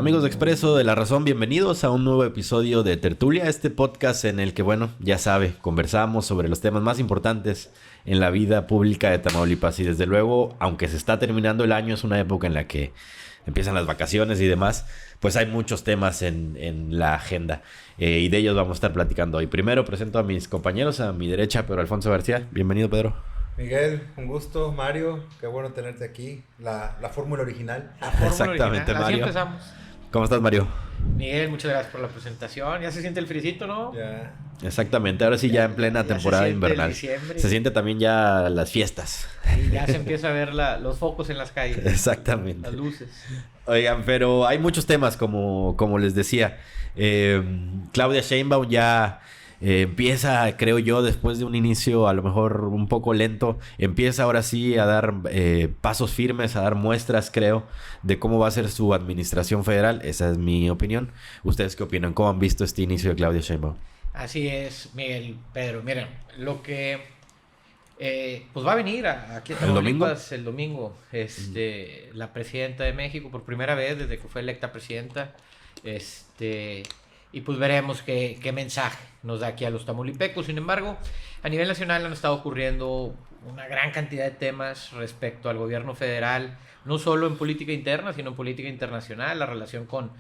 Amigos de Expreso de La Razón, bienvenidos a un nuevo episodio de Tertulia, este podcast en el que, bueno, ya sabe, conversamos sobre los temas más importantes en la vida pública de Tamaulipas. Y desde luego, aunque se está terminando el año, es una época en la que empiezan las vacaciones y demás, pues hay muchos temas en la agenda. Y de ellos vamos a estar platicando hoy. Primero presento a mis compañeros, a mi derecha, Pedro Alfonso García. Bienvenido, Pedro. Miguel, un gusto. Mario, qué bueno tenerte aquí. La fórmula original. Exactamente, original. Mario. Así empezamos. ¿Cómo estás, Mario? Miguel, muchas gracias por la presentación. Ya se siente el frisito, ¿no? Ya. Exactamente, ahora sí ya en plena ya temporada se siente invernal. el diciembre. Se siente también ya las fiestas. Y ya se empieza a ver los focos en las calles. Exactamente. Las luces. Oigan, pero hay muchos temas, como les decía. Claudia Sheinbaum ya empieza, creo yo, después de un inicio a lo mejor un poco lento, empieza ahora sí a dar pasos firmes, a dar muestras, creo, de cómo va a ser su administración federal. Esa es mi opinión. ¿Ustedes qué opinan? ¿Cómo han visto este inicio de Claudia Sheinbaum? Así es, Miguel, Pedro. Miren, lo que pues va a venir aquí a Tamaulipas el domingo, la presidenta de México por primera vez desde que fue electa presidenta, y pues veremos qué mensaje nos da aquí a los tamaulipecos. Sin embargo, a nivel nacional han estado ocurriendo una gran cantidad de temas respecto al gobierno federal, no solo en política interna, sino en política internacional, la relación con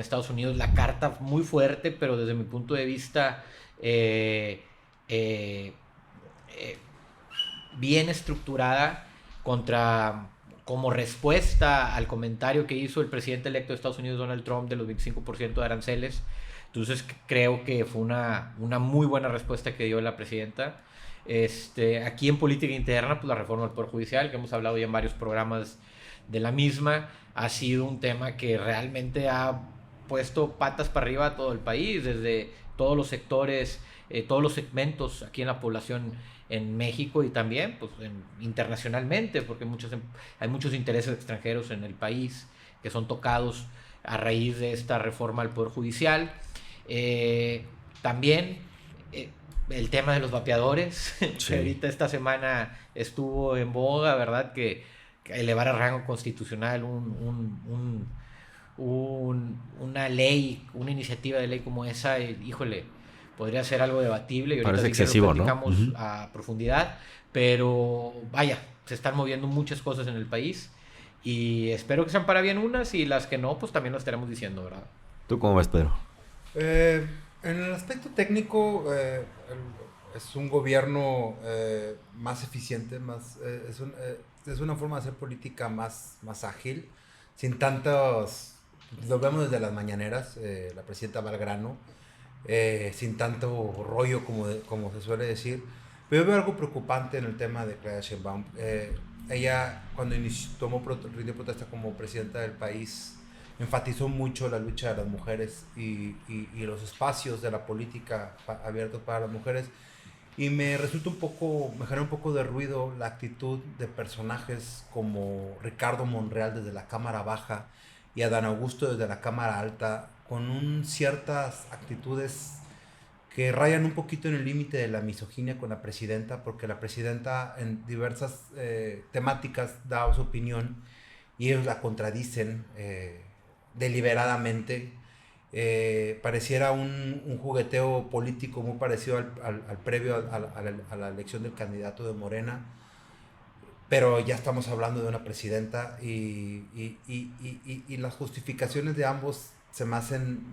Estados Unidos, la carta muy fuerte, pero desde mi punto de vista bien estructurada como respuesta al comentario que hizo el presidente electo de Estados Unidos, Donald Trump, de los 25% de aranceles. Entonces creo que fue una muy buena respuesta que dio la presidenta. Aquí en política interna, pues la reforma del Poder Judicial, que hemos hablado ya en varios programas de la misma, ha sido un tema que realmente ha puesto patas para arriba a todo el país, desde todos los sectores, todos los segmentos aquí en la población en México y también pues, internacionalmente, porque hay muchos intereses extranjeros en el país que son tocados a raíz de esta reforma al Poder Judicial. También el tema de los vapeadores, sí. Que ahorita esta semana estuvo en boga, ¿verdad? Que elevar a rango constitucional una ley, una iniciativa de ley como esa, híjole, podría ser algo debatible y ahorita parece excesivo, lo platicamos, ¿no? A profundidad, pero vaya, se están moviendo muchas cosas en el país y espero que sean para bien unas y las que no, pues también lo estaremos diciendo, ¿verdad? ¿Tú cómo ves, Pedro? En el aspecto técnico, es un gobierno más eficiente, es una forma de hacer política más ágil, sin tantos, lo vemos desde las mañaneras, la presidenta va al grano, sin tanto rollo como se suele decir. Pero yo veo algo preocupante en el tema de Claudia Sheinbaum. Ella, cuando rindió protesta como presidenta del país, enfatizó mucho la lucha de las mujeres y los espacios de la política abiertos para las mujeres. Y me genera un poco de ruido la actitud de personajes como Ricardo Monreal desde la Cámara Baja y Adán Augusto desde la Cámara Alta, con ciertas actitudes que rayan un poquito en el límite de la misoginia con la presidenta, porque la presidenta en diversas temáticas da su opinión y ellos la contradicen deliberadamente. Pareciera un jugueteo político muy parecido al previo a la elección del candidato de Morena, pero ya estamos hablando de una presidenta y las justificaciones de ambos se me hacen,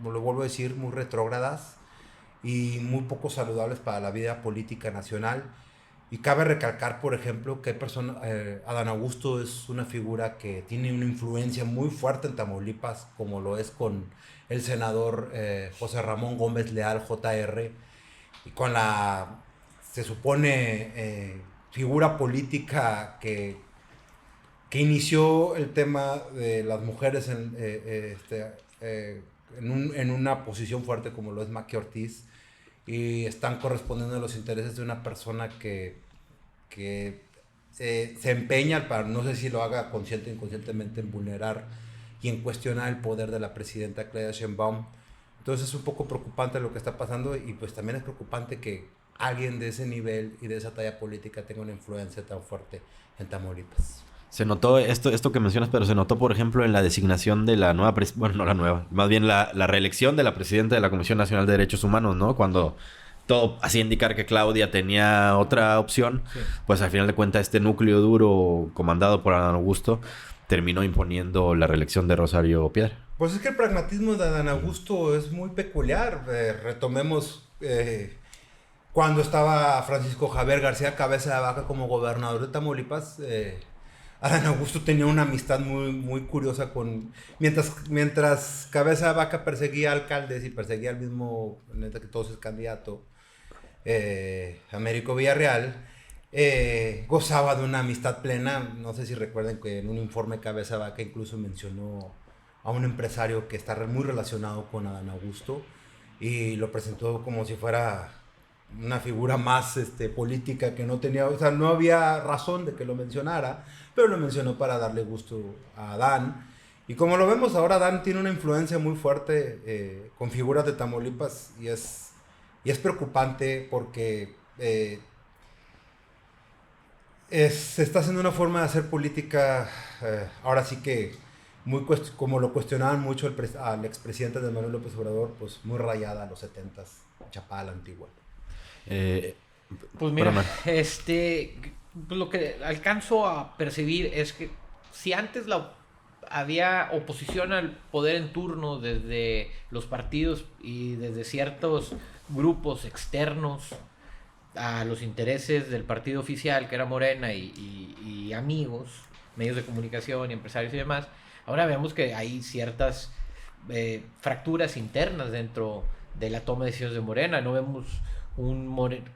lo vuelvo a decir, muy retrógradas y muy poco saludables para la vida política nacional. Y cabe recalcar, por ejemplo, que Adán Augusto es una figura que tiene una influencia muy fuerte en Tamaulipas, como lo es con el senador José Ramón Gómez Leal, JR, y con se supone, figura política que inició el tema de las mujeres en una posición fuerte como lo es Maqui Ortiz, y están correspondiendo a los intereses de una persona que se empeña, no sé si lo haga consciente o inconscientemente, en vulnerar y en cuestionar el poder de la presidenta Claudia Sheinbaum. Entonces es un poco preocupante lo que está pasando, y pues también es preocupante que alguien de ese nivel y de esa talla política tenga una influencia tan fuerte en Tamaulipas. Se notó esto que mencionas, pero se notó, por ejemplo, en la designación de la nueva, bueno, no la nueva, más bien la reelección de la presidenta de la Comisión Nacional de Derechos Humanos, ¿no? Cuando todo hacía indicar que Claudia tenía otra opción, sí, pues al final de cuentas este núcleo duro comandado por Adán Augusto terminó imponiendo la reelección de Rosario Piedra. Pues es que el pragmatismo de Adán Augusto es muy peculiar. Retomemos cuando estaba Francisco Javier García Cabeza de Vaca como gobernador de Tamaulipas. Adán Augusto tenía una amistad muy, muy curiosa con... Mientras Cabeza de Vaca perseguía alcaldes y perseguía al mismo, neta que todos es candidato, Américo Villarreal, gozaba de una amistad plena. No sé si recuerden que en un informe Cabeza de Vaca incluso mencionó a un empresario que está muy relacionado con Adán Augusto y lo presentó como si fuera una figura más política que no tenía, o sea, no había razón de que lo mencionara, pero lo mencionó para darle gusto a Adán. Y como lo vemos ahora, Adán tiene una influencia muy fuerte con figuras de Tamaulipas y es preocupante porque se está haciendo una forma de hacer política, ahora sí que como lo cuestionaban mucho al expresidente de Manuel López Obrador, pues muy rayada a los 70s, chapada a la antigua. Pues mira, pues lo que alcanzo a percibir es que si antes había oposición al poder en turno desde los partidos y desde ciertos grupos externos a los intereses del partido oficial, que era Morena, y amigos, medios de comunicación y empresarios y demás, ahora vemos que hay ciertas fracturas internas dentro de la toma de decisiones de Morena. No vemos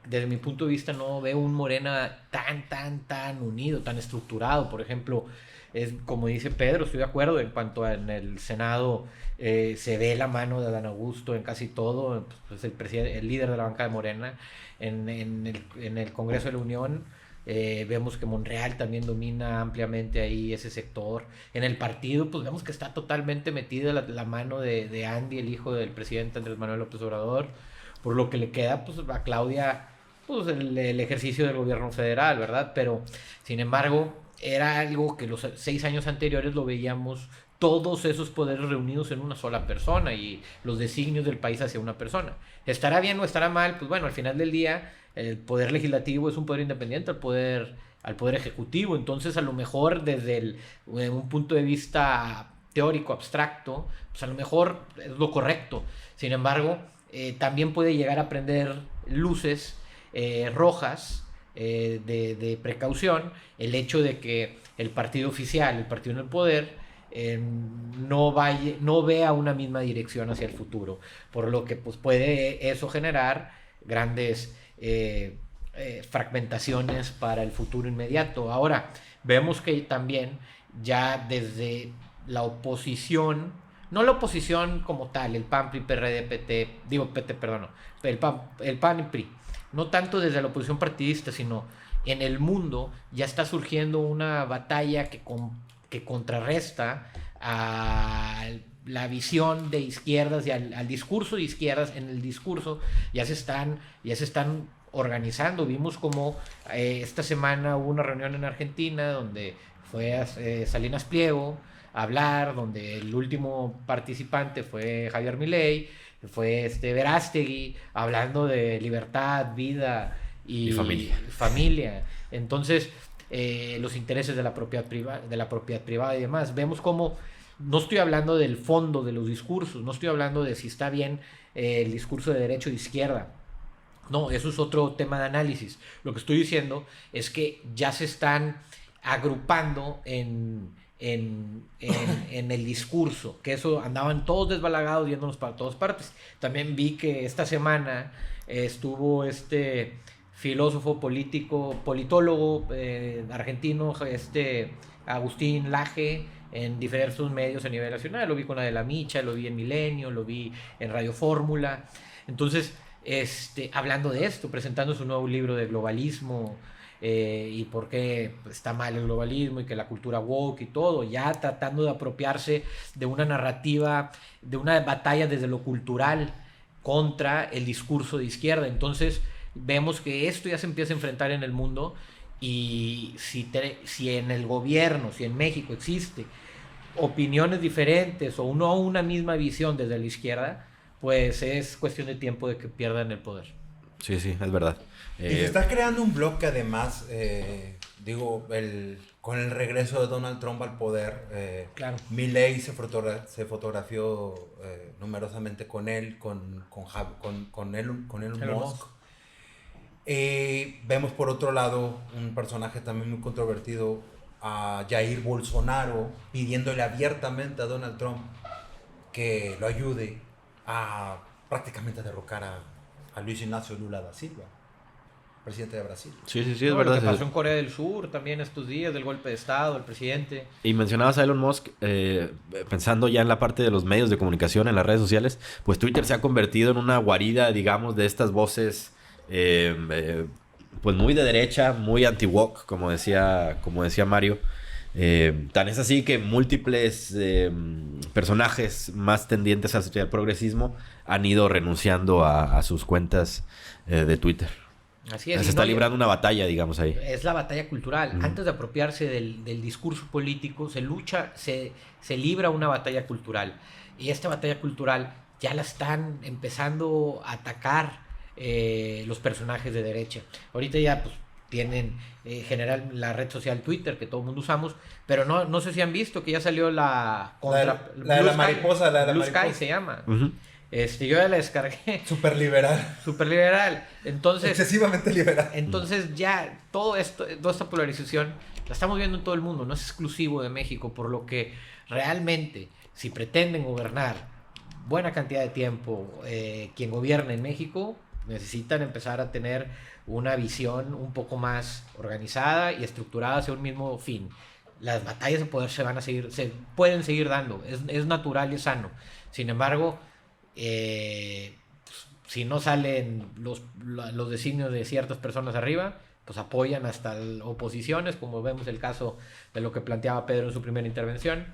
desde mi punto de vista, no veo un Morena tan unido, tan estructurado. Por ejemplo, es como dice Pedro, estoy de acuerdo en cuanto a en el Senado se ve la mano de Adán Augusto en casi todo, pues el líder de la banca de Morena. En el Congreso de la Unión vemos que Monreal también domina ampliamente ahí ese sector. En el partido pues vemos que está totalmente metida la mano de Andy, el hijo del presidente Andrés Manuel López Obrador, por lo que le queda pues a Claudia pues el ejercicio del gobierno federal, ¿verdad? Pero sin embargo era algo que los 6 años anteriores lo veíamos todos esos poderes reunidos en una sola persona y los designios del país hacia una persona. ¿Estará bien o estará mal? Pues bueno, al final del día el poder legislativo es un poder independiente al poder ejecutivo. Entonces a lo mejor desde un punto de vista teórico, abstracto, pues a lo mejor es lo correcto. Sin embargo, también puede llegar a prender luces rojas de precaución el hecho de que el partido oficial, el partido en el poder, no vea una misma dirección hacia el futuro, por lo que pues puede eso generar grandes fragmentaciones para el futuro inmediato. Ahora vemos que también ya desde la oposición, no la oposición como tal, el PAN, PRI, PRD, el PAN y PRI, no tanto desde la oposición partidista, sino en el mundo ya está surgiendo una batalla que contrarresta a la visión de izquierdas y al discurso de izquierdas. En el discurso ya se están organizando. Vimos como esta semana hubo una reunión en Argentina donde fue Salinas Pliego a hablar, donde el último participante fue Javier Milei, fue Verástegui hablando de libertad, vida y familia. Entonces los intereses de la propiedad privada y demás. Vemos como no estoy hablando del fondo de los discursos, no estoy hablando de si está bien el discurso de derecha o de izquierda. No, eso es otro tema de análisis. Lo que estoy diciendo es que ya se están agrupando en el discurso, que eso andaban todos desbalagados yéndonos para todas partes. También vi que esta semana estuvo filósofo politólogo argentino, Agustín Laje, en diversos medios a nivel nacional. Lo vi con Adela Micha, lo vi en Milenio, lo vi en Radio Fórmula. Entonces, hablando de esto, presentando su nuevo libro de globalismo y por qué está mal el globalismo y que la cultura woke y todo, ya tratando de apropiarse de una narrativa, de una batalla desde lo cultural contra el discurso de izquierda. Entonces vemos que esto ya se empieza a enfrentar en el mundo Y si en el gobierno, si en México existe opiniones diferentes o no una misma visión desde la izquierda, pues es cuestión de tiempo de que pierdan el poder. Sí, es verdad. Y se está creando un bloque además, con el regreso de Donald Trump al poder, Claro. Milei se fotografió numerosamente con él, con Elon Musk. Vemos por otro lado un personaje también muy controvertido, a Jair Bolsonaro, pidiéndole abiertamente a Donald Trump que lo ayude a prácticamente derrocar a Luis Ignacio Lula da Silva, presidente de Brasil. Sí, es No, verdad. lo que pasó en Corea del Sur también estos días, del golpe de Estado, el presidente. Y mencionabas a Elon Musk, pensando ya en la parte de los medios de comunicación, en las redes sociales, pues Twitter se ha convertido en una guarida, digamos, de estas voces, pues muy de derecha, muy anti-woke, como decía Mario. Tan es así que múltiples personajes más tendientes hacia el progresismo han ido renunciando a sus cuentas de Twitter. Así es. Se está librando una batalla, digamos, ahí. Es la batalla cultural. Antes de apropiarse del discurso político, se libra una batalla cultural. Y esta batalla cultural ya la están empezando a atacar los personajes de derecha. Ahorita ya pues tienen general la red social Twitter, que todo el mundo usamos, pero no sé si han visto que ya salió la la mariposa, Blue mariposa. Sky se llama. Uh-huh. Yo ya la descargué. Súper liberal. Entonces, excesivamente liberal. Entonces ya toda esta polarización la estamos viendo en todo el mundo, no es exclusivo de México, por lo que realmente si pretenden gobernar buena cantidad de tiempo, quien gobierne en México necesitan empezar a tener una visión un poco más organizada y estructurada hacia un mismo fin. Las batallas de poder se pueden seguir dando, es natural y es sano. Sin embargo, si no salen los designios de ciertas personas arriba, pues apoyan hasta oposiciones, como vemos el caso de lo que planteaba Pedro en su primera intervención.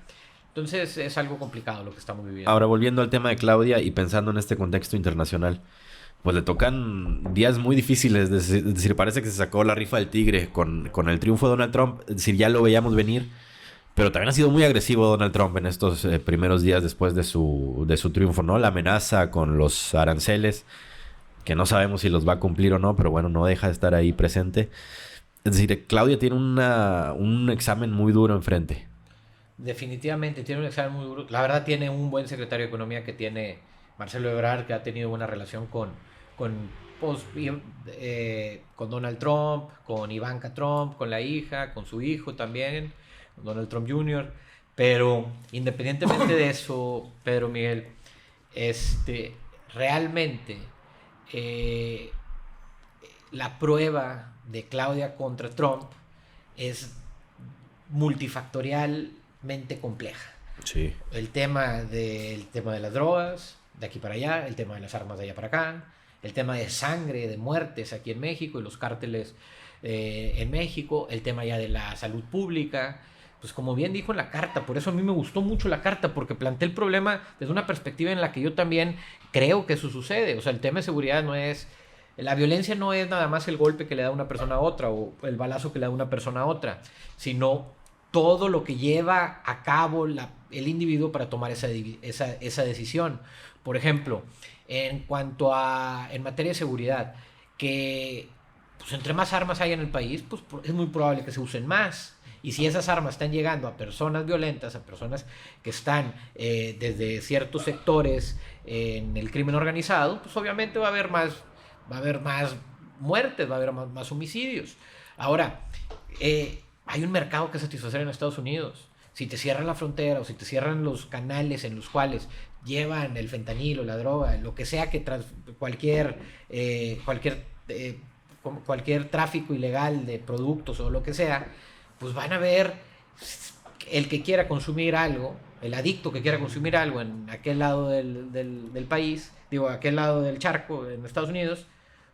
Entonces es algo complicado lo que estamos viviendo. Ahora, volviendo al tema de Claudia y pensando en este contexto internacional, pues le tocan días muy difíciles. Es decir, parece que se sacó la rifa del tigre con el triunfo de Donald Trump. Es decir, ya lo veíamos venir. Pero también ha sido muy agresivo Donald Trump en estos primeros días después de su triunfo, ¿no? La amenaza con los aranceles, que no sabemos si los va a cumplir o no, pero bueno, no deja de estar ahí presente. Es decir, Claudia tiene un examen muy duro enfrente. Definitivamente tiene un examen muy duro. La verdad tiene un buen secretario de Economía que tiene Marcelo Ebrard, que ha tenido buena relación con Donald Trump, con Ivanka Trump, con la hija, con su hijo también, Donald Trump Jr. Pero independientemente de eso, Pedro Miguel, realmente la prueba de Claudia contra Trump es multifactorialmente compleja. Sí. El tema de las drogas, de aquí para allá, el tema de las armas de allá para acá, el tema de sangre, de muertes aquí en México y los cárteles en México, el tema ya de la salud pública. Pues como bien dijo en la carta, por eso a mí me gustó mucho la carta, porque plantea el problema desde una perspectiva en la que yo también creo que eso sucede. O sea, el tema de seguridad la violencia no es nada más el golpe que le da una persona a otra o el balazo que le da una persona a otra, sino todo lo que lleva a cabo el individuo para tomar esa decisión. Por ejemplo, en materia de seguridad, que pues entre más armas hay en el país, pues es muy probable que se usen más. Y si esas armas están llegando a personas violentas, a personas que están desde ciertos sectores en el crimen organizado, pues obviamente va a haber más muertes, va a haber más homicidios. Ahora, hay un mercado que satisfacer en Estados Unidos. Si te cierran la frontera o si te cierran los canales en los cuales llevan el fentanilo, la droga, lo que sea que cualquier tráfico ilegal de productos o lo que sea, pues van a ver el que quiera consumir algo, el adicto que quiera consumir algo en aquel lado del país, aquel lado del charco en Estados Unidos,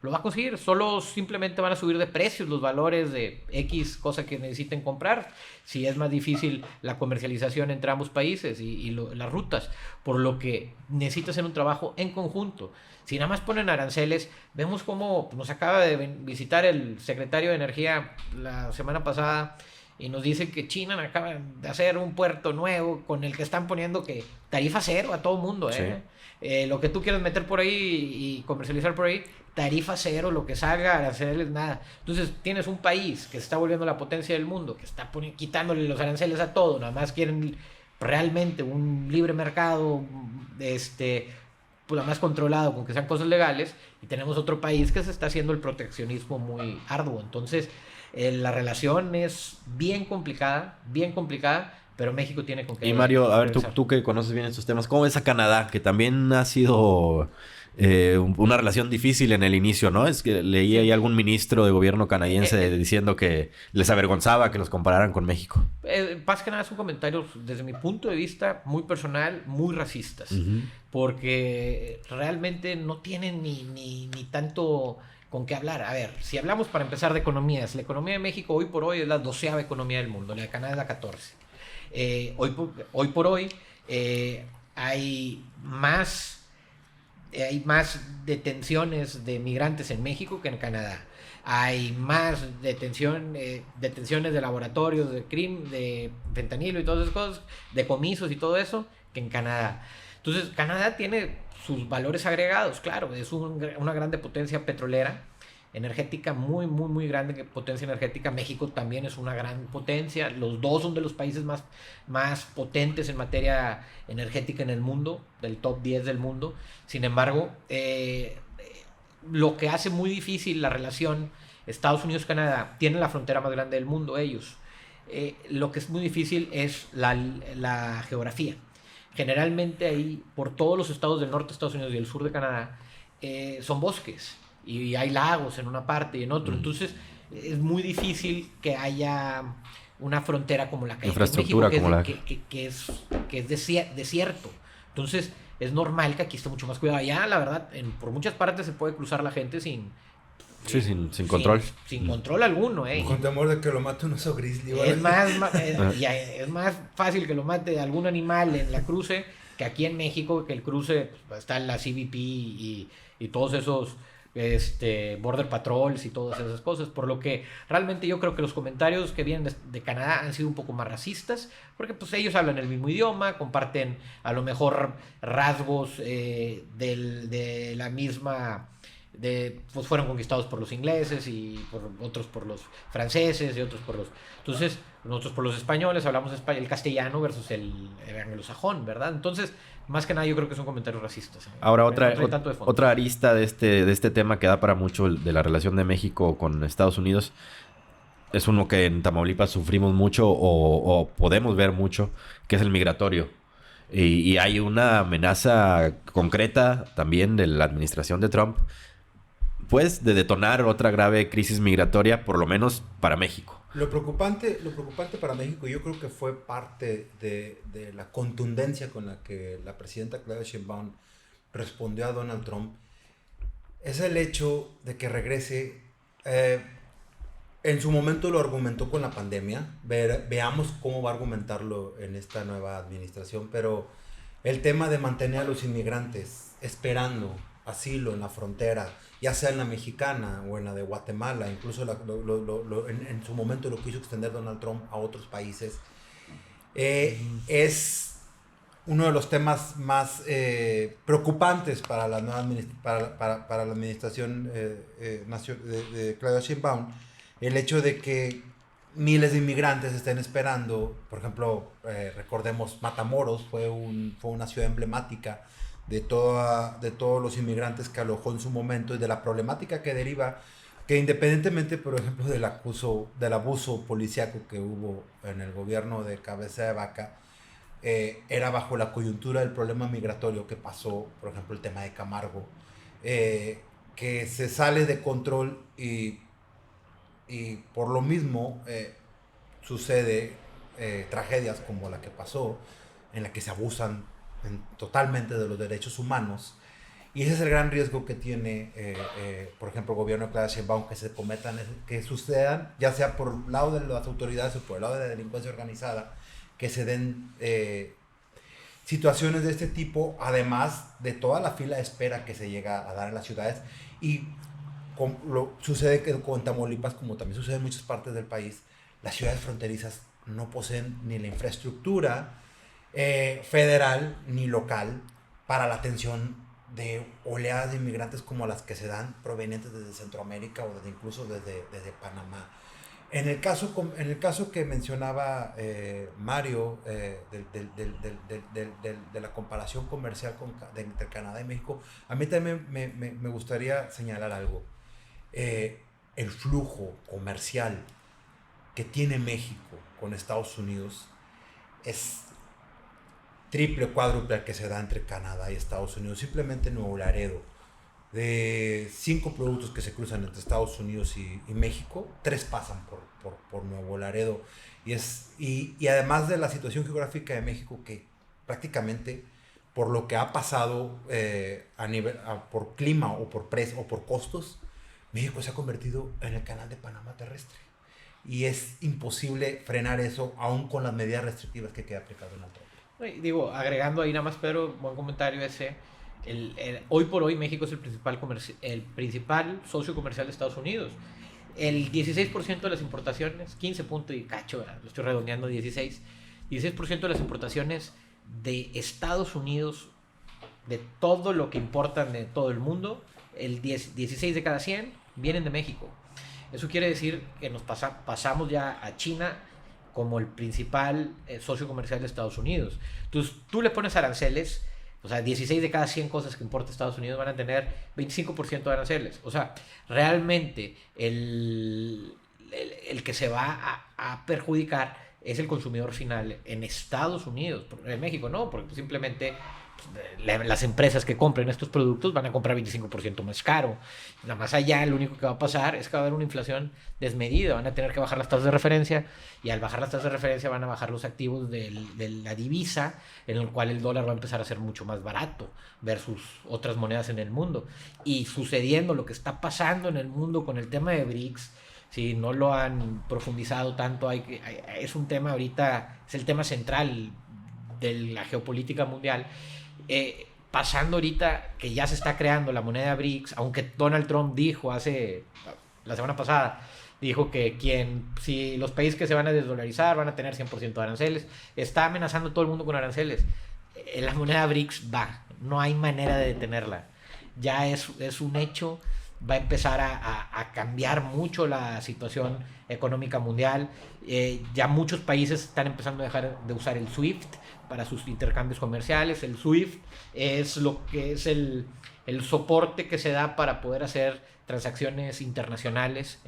lo va a conseguir. Solo simplemente van a subir de precios los valores de X cosa que necesiten comprar. Si es más difícil la comercialización entre ambos países y las rutas, por lo que necesita hacer un trabajo en conjunto. Si nada más ponen aranceles, vemos cómo nos acaba de visitar el secretario de Energía la semana pasada y nos dice que China acaba de hacer un puerto nuevo con el que están poniendo que tarifa cero a todo mundo, ¿eh? Sí. Lo que tú quieras meter por ahí y comercializar por ahí, tarifa cero, lo que salga, aranceles, nada. Entonces tienes un país que se está volviendo la potencia del mundo, que está quitándole los aranceles a todo, nada más quieren realmente un libre mercado, pues nada más controlado con que sean cosas legales, y tenemos otro país que se está haciendo el proteccionismo muy arduo. Entonces la relación es bien complicada, pero México tiene con qué. Y Mario, a ver, tú que conoces bien estos temas, ¿cómo ves a Canadá? Que también ha sido una relación difícil en el inicio, ¿no? Es que leí ahí algún ministro de gobierno canadiense diciendo que les avergonzaba que los compararan con México. Más que nada son comentarios, desde mi punto de vista, muy personal, muy racistas. Uh-huh. Porque realmente no tienen ni tanto con qué hablar. A ver, si hablamos para empezar de economías, la economía de México hoy por hoy es la 12ª economía del mundo, la de Canadá es la 14. Hoy por hoy hay más detenciones de migrantes en México que en Canadá. Hay más detenciones de laboratorios de crimen, de fentanilo y todas esas cosas, decomisos y todo eso, que en Canadá. Entonces, Canadá tiene sus valores agregados, claro, es una grande potencia petrolera, energética, muy, muy, muy grande potencia energética. México también es una gran potencia. Los dos son de los países más potentes en materia energética en el mundo, del top 10 del mundo. Sin embargo, lo que hace muy difícil la relación Estados Unidos-Canadá, tienen la frontera más grande del mundo ellos. Lo que es muy difícil es la geografía. Generalmente ahí, por todos los estados del norte de Estados Unidos y el sur de Canadá, son bosques. Y hay lagos en una parte y en otro. Entonces es muy difícil que haya una frontera como la que hay en México, que es desierto. Entonces es normal que aquí esté mucho más cuidado. Allá, la verdad, por muchas partes se puede cruzar la gente sin control. Sin control alguno, Con temor de que lo mate un oso grizzly. Es más fácil que lo mate algún animal en la cruce que aquí en México, que el cruce está en la CBP y todos esos Border Patrols y todas esas cosas, por lo que realmente yo creo que los comentarios que vienen de Canadá han sido un poco más racistas, porque pues ellos hablan el mismo idioma, comparten a lo mejor rasgos de la misma, pues fueron conquistados por los ingleses y por otros por los franceses y otros por los, entonces nosotros por los españoles hablamos el castellano versus el anglosajón, ¿verdad? Entonces más que nada yo creo que son comentarios racistas. Ahora otra arista de este tema que da para mucho de la relación de México con Estados Unidos es uno que en Tamaulipas sufrimos mucho o podemos ver mucho, que es el migratorio. Y hay una amenaza concreta también de la administración de Trump, pues, de detonar otra grave crisis migratoria, por lo menos para México. Lo preocupante para México, yo creo que fue parte de la contundencia con la que la presidenta Claudia Sheinbaum respondió a Donald Trump, es el hecho de que regrese. En su momento lo argumentó con la pandemia, veamos cómo va a argumentarlo en esta nueva administración, pero el tema de mantener a los inmigrantes esperando asilo en la frontera, ya sea en la mexicana o en la de Guatemala, incluso en su momento lo quiso extender Donald Trump a otros países, es uno de los temas más preocupantes para la nueva para la administración de Claudia Sheinbaum, el hecho de que miles de inmigrantes estén esperando. Por ejemplo, recordemos Matamoros, fue una ciudad emblemática de todos los inmigrantes que alojó en su momento y de la problemática que deriva, que independientemente, por ejemplo, del abuso policíaco que hubo en el gobierno de Cabeza de Vaca, era bajo la coyuntura del problema migratorio que pasó, por ejemplo, el tema de Camargo, que se sale de control y por lo mismo sucede tragedias como la que pasó, en la que se abusan totalmente de los derechos humanos, Y ese es el gran riesgo que tiene, por ejemplo, el gobierno de Claudia Sheinbaum, que sucedan, ya sea por el lado de las autoridades o por el lado de la delincuencia organizada, que se den situaciones de este tipo, además de toda la fila de espera que se llega a dar en las ciudades. Y sucede que con Tamaulipas, como también sucede en muchas partes del país, las ciudades fronterizas no poseen ni la infraestructura federal ni local para la atención de oleadas de inmigrantes como las que se dan provenientes desde Centroamérica o incluso desde Panamá. En el caso que mencionaba Mario, de la comparación comercial entre Canadá y México, a mí también me gustaría señalar algo. El flujo comercial que tiene México con Estados Unidos es triple, cuádruple al que se da entre Canadá y Estados Unidos. Simplemente Nuevo Laredo, de 5 productos que se cruzan entre Estados Unidos y México, 3 pasan por Nuevo Laredo. Y además de la situación geográfica de México, que prácticamente por lo que ha pasado por clima o por precio o por costos, México se ha convertido en el canal de Panamá terrestre. Y es imposible frenar eso, aún con las medidas restrictivas que queda aplicado en la tropa. Digo, agregando ahí nada más, Pedro, buen comentario ese. Hoy por hoy México es el principal socio comercial de Estados Unidos. El 16% de las importaciones, 15 puntos y cacho, lo estoy redondeando, 16% de las importaciones de Estados Unidos, de todo lo que importan de todo el mundo, el 16 de cada 100 vienen de México. Eso quiere decir que nos pasamos ya a China como el principal socio comercial de Estados Unidos. Entonces, tú le pones aranceles, o sea, 16 de cada 100 cosas que importa Estados Unidos van a tener 25% de aranceles. O sea, realmente el que se va a perjudicar es el consumidor final en Estados Unidos. En México no, porque simplemente las empresas que compren estos productos van a comprar 25% más caro. Nada más allá, lo único que va a pasar es que va a haber una inflación desmedida, van a tener que bajar las tasas de referencia, y al bajar las tasas de referencia van a bajar los activos de la divisa, en el cual el dólar va a empezar a ser mucho más barato versus otras monedas en el mundo. Y sucediendo lo que está pasando en el mundo con el tema de BRICS, si no lo han profundizado tanto, es un tema ahorita, es el tema central de la geopolítica mundial. Pasando ahorita que ya se está creando la moneda BRICS, aunque Donald Trump dijo la semana pasada, dijo que si los países que se van a desdolarizar van a tener 100% de aranceles, está amenazando a todo el mundo con aranceles. La moneda BRICS no hay manera de detenerla, ya es un hecho. Va a empezar a cambiar mucho la situación económica mundial. Ya muchos países están empezando a dejar de usar el SWIFT para sus intercambios comerciales. El SWIFT es lo que es el soporte que se da para poder hacer transacciones internacionales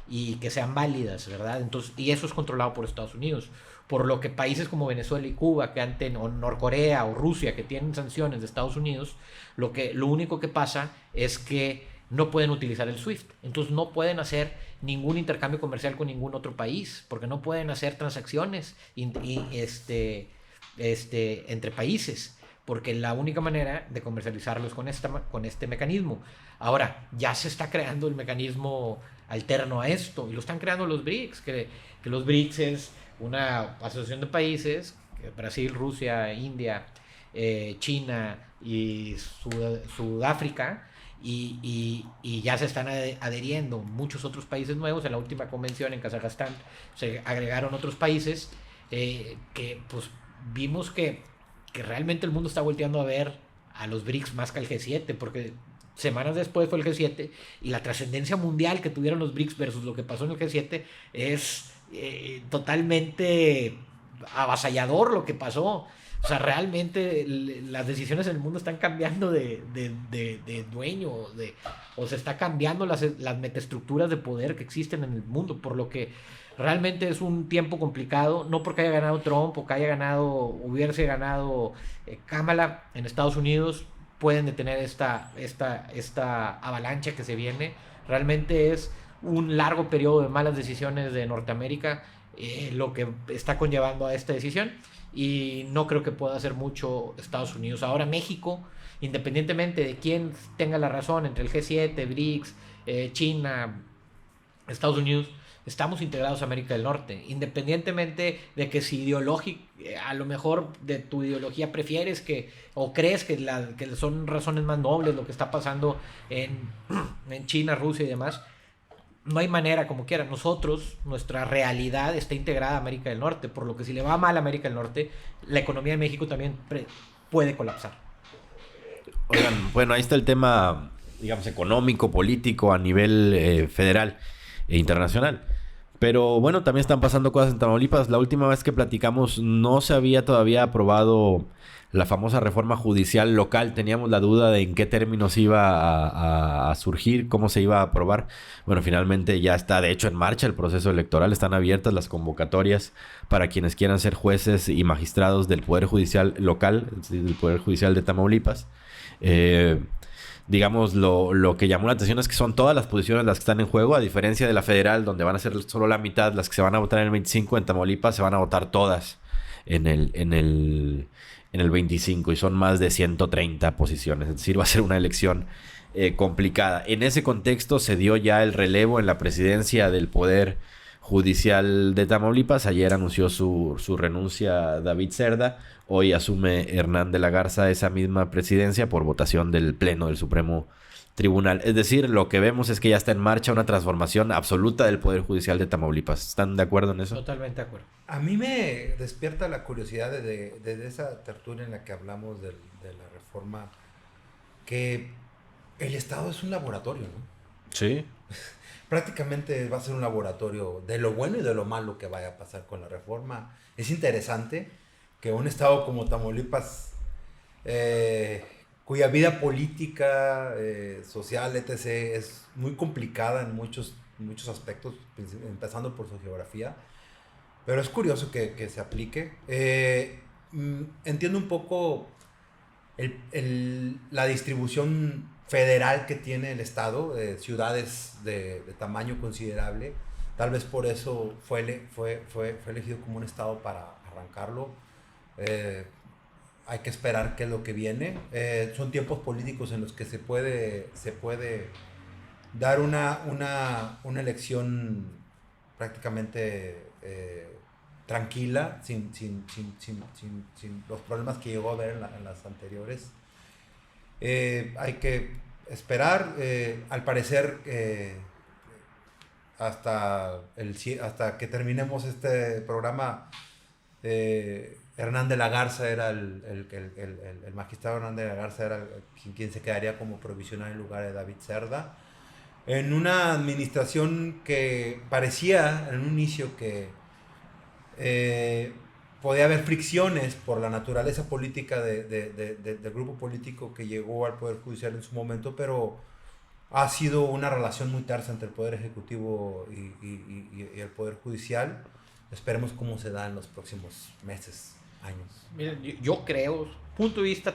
y que sean válidas, ¿verdad? Entonces, y eso es controlado por Estados Unidos. Por lo que países como Venezuela y Cuba, o Norcorea o Rusia, que tienen sanciones de Estados Unidos, lo único que pasa es que no pueden utilizar el SWIFT. Entonces no pueden hacer ningún intercambio comercial con ningún otro país, porque no pueden hacer transacciones entre países, porque la única manera de comercializarlos con este mecanismo. Ahora, ya se está creando el mecanismo alterno a esto, y lo están creando los BRICS, que los BRICS es una asociación de países, Brasil, Rusia, India, China y Sudáfrica, y ya se están adheriendo muchos otros países nuevos. En la última convención en Kazajstán se agregaron otros países que pues vimos que realmente el mundo está volteando a ver a los BRICS más que al G7, porque semanas después fue el G7 y la trascendencia mundial que tuvieron los BRICS versus lo que pasó en el G7 es totalmente avasallador lo que pasó. O sea, realmente las decisiones en el mundo están cambiando de dueño, o se está cambiando las metaestructuras de poder que existen en el mundo, por lo que realmente es un tiempo complicado, no porque haya ganado Trump o que hubiese ganado Kamala en Estados Unidos, pueden detener esta avalancha que se viene. Realmente es un largo periodo de malas decisiones de Norteamérica lo que está conllevando a esta decisión. y no creo que pueda hacer mucho Estados Unidos. Ahora México, independientemente de quién tenga la razón entre el G7, BRICS, China, Estados Unidos, estamos integrados a América del Norte, independientemente de que si a lo mejor de tu ideología prefieres o crees que son razones más nobles lo que está pasando en China, Rusia y demás. No hay manera, como quiera. Nuestra realidad está integrada a América del Norte, por lo que si le va mal a América del Norte, la economía de México también puede colapsar. Oigan, bueno, ahí está el tema, digamos, económico, político a nivel federal e internacional. Pero bueno, también están pasando cosas en Tamaulipas. La última vez que platicamos no se había todavía aprobado la famosa reforma judicial local. Teníamos la duda de en qué términos iba a surgir, cómo se iba a aprobar. Bueno, finalmente ya está de hecho en marcha el proceso electoral. Están abiertas las convocatorias para quienes quieran ser jueces y magistrados del Poder Judicial local, del Poder Judicial de Tamaulipas. Digamos, lo que llamó la atención es que son todas las posiciones las que están en juego, a diferencia de la federal, donde van a ser solo la mitad las que se van a votar en el 25, en Tamaulipas se van a votar todas en el 25 y son más de 130 posiciones, es decir, va a ser una elección complicada. En ese contexto se dio ya el relevo en la presidencia del Poder Judicial de Tamaulipas. Ayer anunció su renuncia David Cerda. Hoy asume Hernán de la Garza esa misma presidencia por votación del Pleno del Supremo Tribunal. Es decir, lo que vemos es que ya está en marcha una transformación absoluta del Poder Judicial de Tamaulipas. ¿Están de acuerdo en eso? Totalmente de acuerdo. A mí me despierta la curiosidad de esa tertulia en la que hablamos de la reforma, que el Estado es un laboratorio, ¿no? Sí. Prácticamente va a ser un laboratorio de lo bueno y de lo malo que vaya a pasar con la reforma. Es interesante que un estado como Tamaulipas, cuya vida política, social, etc., es muy complicada en muchos aspectos, empezando por su geografía, pero es curioso que se aplique. Entiendo un poco la distribución federal que tiene el estado, ciudades de tamaño considerable. Tal vez por eso fue elegido como un estado para arrancarlo. Hay que esperar qué es lo que viene. Son tiempos políticos en los que se puede dar una elección prácticamente tranquila, sin los problemas que llegó a haber en las anteriores. Hay que esperar. Al parecer, hasta que terminemos este programa, Hernán de la Garza era el magistrado Hernán de la Garza era quien se quedaría como provisional en lugar de David Cerda, en una administración que parecía en un inicio que podía haber fricciones por la naturaleza política del grupo político que llegó al Poder Judicial en su momento, pero ha sido una relación muy tersa entre el Poder Ejecutivo y el Poder Judicial. Esperemos cómo se da en los próximos meses, años. Miren, yo creo, punto de vista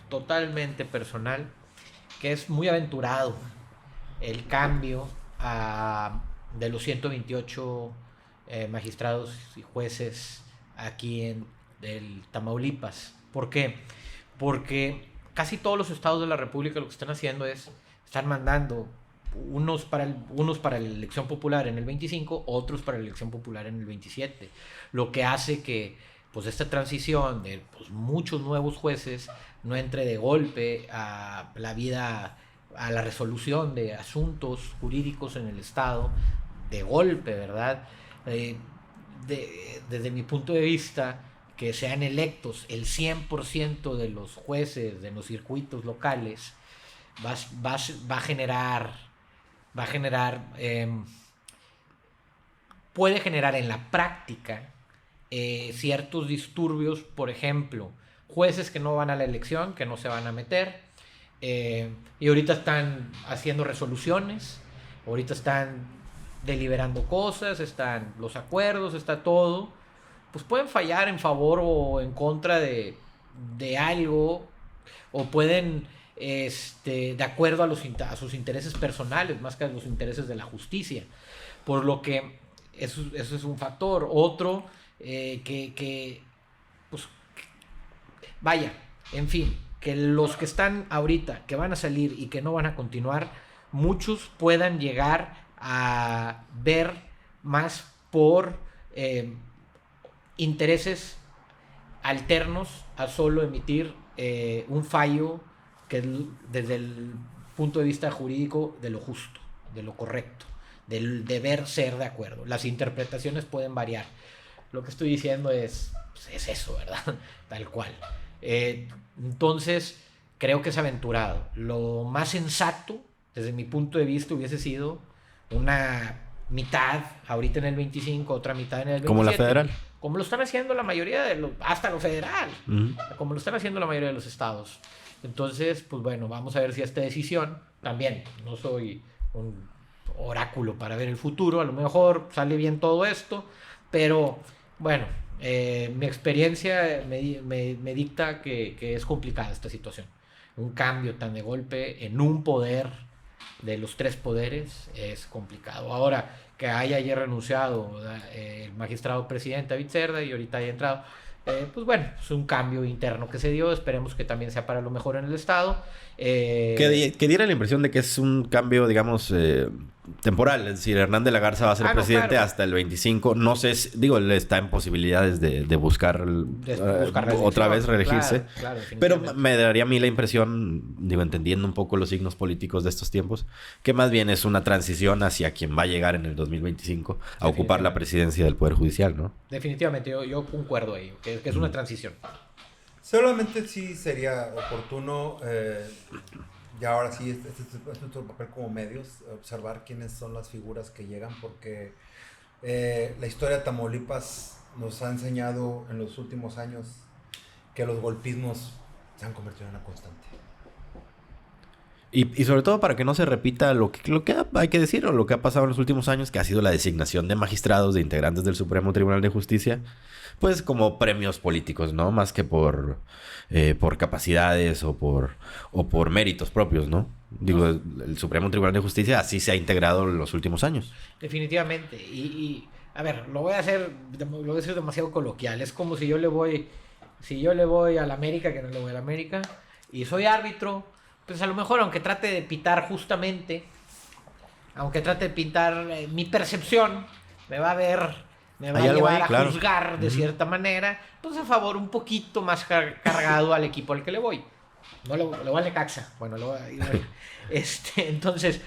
totalmente personal, que es muy aventurado el cambio de los 128 magistrados y jueces aquí en el Tamaulipas. ¿Por qué? Porque casi todos los estados de la República lo que están haciendo es están mandando unos para la elección popular en el 25, otros para la elección popular en el 27, lo que hace que pues esta transición de pues, muchos nuevos jueces no entre de golpe a la resolución de asuntos jurídicos en el estado de golpe, ¿verdad? Desde mi punto de vista, que sean electos el 100% de los jueces de los circuitos locales va a generar puede generar en la práctica ciertos disturbios. Por ejemplo, jueces que no van a la elección, que no se van a meter, y ahorita están haciendo resoluciones, ahorita están deliberando cosas, están los acuerdos, está todo, pues pueden fallar en favor o en contra de algo, o pueden de acuerdo a sus intereses personales más que a los intereses de la justicia, por lo que eso es un factor. Otro, que pues, vaya, en fin, que los que están ahorita, que van a salir y que no van a continuar, muchos puedan llegar a ver más por intereses alternos a solo emitir un fallo que desde el punto de vista jurídico de lo justo, de lo correcto, del deber ser de acuerdo. Las interpretaciones pueden variar. Lo que estoy diciendo es eso, ¿verdad? Tal cual. Entonces, creo que es aventurado. Lo más sensato, desde mi punto de vista, hubiese sido una mitad ahorita en el 25, otra mitad en el 27. Como la federal. Como lo están haciendo la mayoría hasta lo federal. Como lo están haciendo la mayoría de los estados. Entonces, pues bueno, vamos a ver si esta decisión, también no soy un oráculo para ver el futuro, a lo mejor sale bien todo esto, pero bueno, mi experiencia me dicta que es complicada esta situación. Un cambio tan de golpe en un poder de los tres poderes es complicado. Ahora, que haya ayer renunciado el magistrado presidente David Cerda y ahorita haya entrado, pues bueno, es un cambio interno que se dio, esperemos que también sea para lo mejor en el Estado. Que diera la impresión de que es un cambio, digamos, temporal. Es decir, Hernández de la Garza va a ser presidente claro, hasta el 25. No sé, él está en posibilidades de buscar otra vez reelegirse. Claro, pero me daría a mí la impresión, entendiendo un poco los signos políticos de estos tiempos, que más bien es una transición hacia quien va a llegar en el 2025 a ocupar la presidencia del Poder Judicial, ¿no? Definitivamente, yo concuerdo ahí, que es una transición. Solamente sí sería oportuno, ya ahora sí, este es nuestro papel como medios, observar quiénes son las figuras que llegan, porque la historia de Tamaulipas nos ha enseñado en los últimos años que los golpismos se han convertido en una constante. Y sobre todo para que no se repita lo que hay que decir, o lo que ha pasado en los últimos años, que ha sido la designación de magistrados, de integrantes del Supremo Tribunal de Justicia, pues como premios políticos, ¿no? Más que por capacidades o por méritos propios, ¿no? Digo, el Supremo Tribunal de Justicia así se ha integrado en los últimos años. Definitivamente. Y a ver, lo voy a decir demasiado coloquial. Es como si yo le voy a la América, que no le voy a la América, y soy árbitro. Pues a lo mejor, aunque trate de pitar justamente, aunque trate de pintar mi percepción, me va a llevar a juzgar de cierta manera, pues a favor un poquito más cargado al equipo al que le voy. No le voy al Necaxa. Bueno, entonces,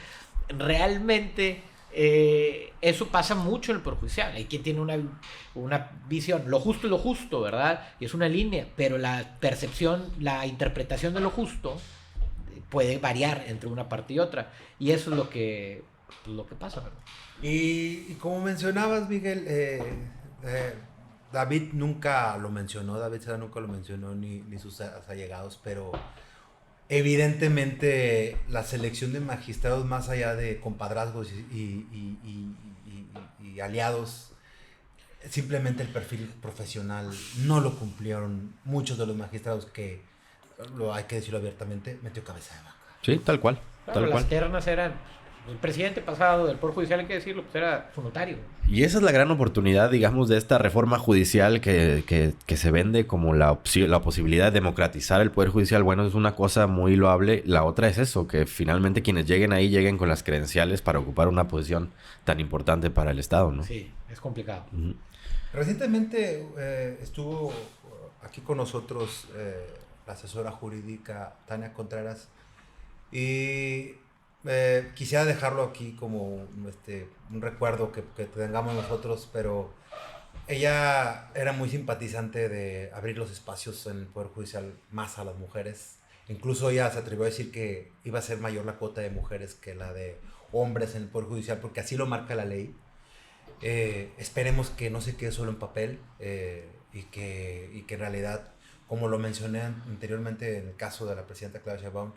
realmente eso pasa mucho en el Poder Judicial. Hay quien tiene una visión, lo justo es lo justo, ¿verdad? Y es una línea, pero la percepción, la interpretación de lo justo puede variar entre una parte y otra. Y eso es lo que pasa, ¿verdad? Y como mencionabas, Miguel, David nunca lo mencionó, David Cerda nunca lo mencionó, ni sus allegados, pero evidentemente la selección de magistrados, más allá de compadrazgos y aliados, simplemente el perfil profesional no lo cumplieron muchos de los magistrados que, hay que decirlo abiertamente, metió cabeza de vaca. Sí, tal cual. Claro, las ternas eran... El presidente pasado del Poder Judicial, hay que decirlo, pues era su notario. Y esa es la gran oportunidad, digamos, de esta reforma judicial que se vende como la posibilidad de democratizar el Poder Judicial. Bueno, es una cosa muy loable. La otra es eso, que finalmente quienes lleguen ahí lleguen con las credenciales para ocupar una posición tan importante para el Estado, ¿no? Sí, es complicado. Uh-huh. Recientemente estuvo aquí con nosotros la asesora jurídica Tania Contreras y... quisiera dejarlo aquí como un recuerdo que tengamos nosotros, pero ella era muy simpatizante de abrir los espacios en el Poder Judicial más a las mujeres. Incluso ella se atrevió a decir que iba a ser mayor la cuota de mujeres que la de hombres en el Poder Judicial, porque así lo marca la ley. Esperemos que no se quede solo en papel y que en realidad, como lo mencioné anteriormente en el caso de la presidenta Claudia Sheinbaum,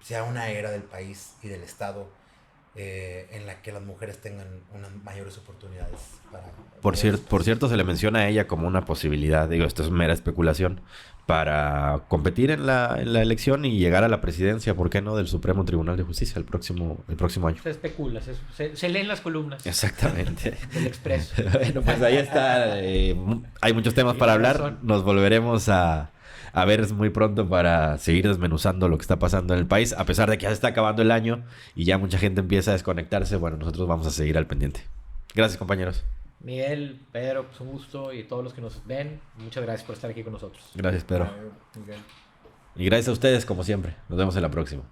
sea una era del país y del Estado en la que las mujeres tengan unas mayores oportunidades para... Por cierto, se le menciona a ella como una posibilidad, digo, esto es mera especulación, para competir en la elección y llegar a la presidencia, ¿por qué no?, del Supremo Tribunal de Justicia el próximo año. Se especula, se leen las columnas. Exactamente. Del Expreso. Bueno, pues ahí está. Hay muchos temas para hablar. Nos volveremos a ver muy pronto para seguir desmenuzando lo que está pasando en el país. A pesar de que ya se está acabando el año y ya mucha gente empieza a desconectarse, bueno, nosotros vamos a seguir al pendiente. Gracias, compañeros. Miguel, Pedro, pues un gusto, y todos los que nos ven, muchas gracias por estar aquí con nosotros. Gracias, Pedro. Y gracias a ustedes, como siempre. Nos vemos en la próxima.